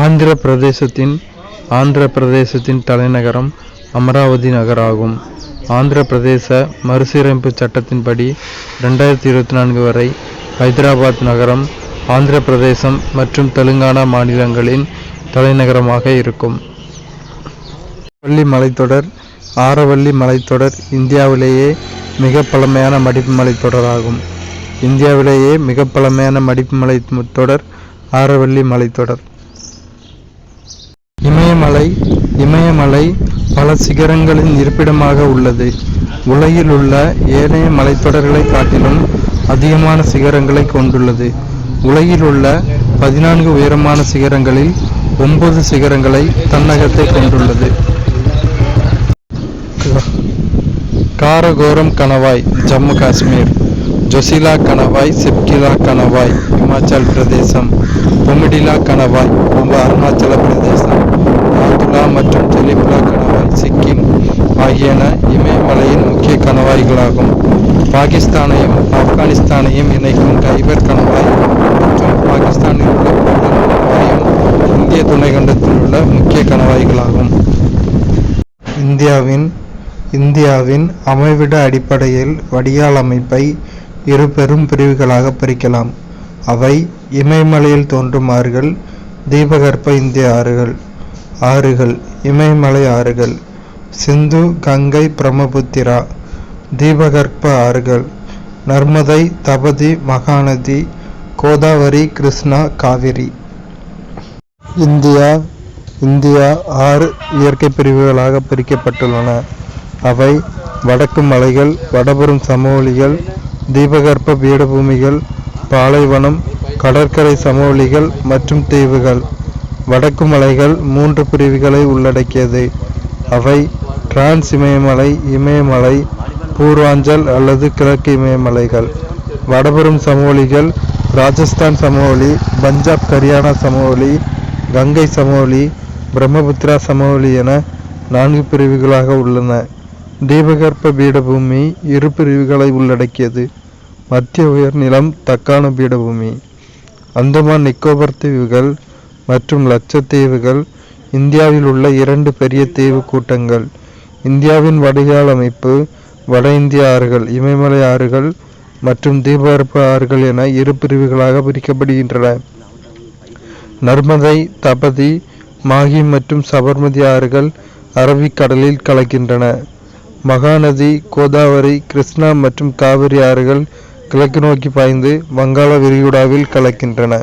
ஆந்திர பிரதேசத்தின் தலைநகரம் அமராவதி நகராகும். ஆந்திர பிரதேச மறுசீரமைப்பு சட்டத்தின்படி 2024 வரை ஹைதராபாத் நகரம் ஆந்திர பிரதேசம் மற்றும் தெலுங்கானா மாநிலங்களின் தலைநகரமாக இருக்கும். ஆரவல்லி மலைத்தொடர் ஆரவல்லி மலைத்தொடர் இந்தியாவிலேயே மிக பழமையான மடிப்பு மலைத்தொடராகும். இந்தியாவிலேயே மிக பழமையான மடிப்பு மலைத்தொடர் ஆரவல்லி மலைத்தொடர். இமயமலை பல சிகரங்களின் இருப்பிடமாக உள்ளது. உலகில் உள்ள ஏனைய மலைத்தொடர்களை காட்டிலும் அதிகமான சிகரங்களை கொண்டுள்ளது. உலகில் உள்ள 14 உயரமான சிகரங்களில் 9 சிகரங்களை தன்னகத்தை கொண்டுள்ளது. காரகோரம் கணவாய் ஜம்மு காஷ்மீர், ஜொசிலா கணவாய் சிப்கிலா கணவாய் இமாச்சல் பிரதேசம், பொமிடிலா கணவாய் அருணாச்சல பிரதேசம், நாதுலா மற்றும் ஜெலிபுலா கணவாய் சிக்கிம் ஆகியன இமயமலையின் முக்கிய கணவாய்களாகும். பாகிஸ்தானையும் ஆப்கானிஸ்தானையும் இணைக்கும் கைபர் கணவாய் மற்றும் பாகிஸ்தானில் உள்ள போர்டர் கணவாயும் இந்திய துணைக்கண்டத்தில் உள்ள முக்கிய கணவாய்களாகும். இந்தியாவின் அமைவிட அடிப்படையில் வடிகால் அமைப்பை 2 பெரும் பிரிவுகளாக பிரிக்கலாம். அவை இமயமலையில் தோன்றும் ஆறுகள், தீபகற்ப இந்திய ஆறுகள். இமயமலை ஆறுகள்: சிந்து, கங்கை, பிரம்மபுத்திரா. தீபகற்ப ஆறுகள்: நர்மதை, தபதி, மகாநதி, கோதாவரி, கிருஷ்ணா, காவிரி. இந்தியா 6 இயற்கை பிரிவுகளாக பிரிக்கப்பட்டுள்ளன. அவை வடக்கு மலைகள், வடபுறம் சமவெளிகள், தீபகற்ப பீடபூமிகள், பாலைவனம், கடற்கரை சமவெளிகள் மற்றும் தீவுகள். வடக்கு மலைகள் 3 பிரிவுகளை உள்ளடக்கியது. அவை டிரான்ஸ் இமயமலை, பூர்வாஞ்சல் அல்லது கிழக்கு இமயமலைகள். வடபுறம் சமவெளிகள் ராஜஸ்தான் சமவெளி, பஞ்சாப் ஹரியானா சமவெளி, கங்கை சமவெளி, பிரம்மபுத்திரா சமவெளி என 4 பிரிவுகளாக உள்ளன. தீபகற்ப பீடபூமி 2 பிரிவுகளை உள்ளடக்கியது. மத்திய உயர்நிலம், தக்காண பீடபூமி. அந்தமான் நிக்கோபர் தீவுகள் மற்றும் லட்சத்தீவுகள் இந்தியாவில் உள்ள 2 பெரிய தீவு கூட்டங்கள். இந்தியாவின் வடிகால் அமைப்பு வட இந்திய ஆறுகள், இமயமலை ஆறுகள் மற்றும் தீபகற்ப ஆறுகள் என 2 பிரிவுகளாக பிரிக்கப்படுகின்றன. நர்மதை, தபதி, மாகி மற்றும் சபர்மதி ஆறுகள் அரபிக்கடலில் கலக்கின்றன. மகாநதி, கோதாவரி, கிருஷ்ணா மற்றும் காவிரி ஆறுகள் கிழக்கு நோக்கி பாய்ந்து வங்காள விரிகுடாவில் கலக்கின்றன.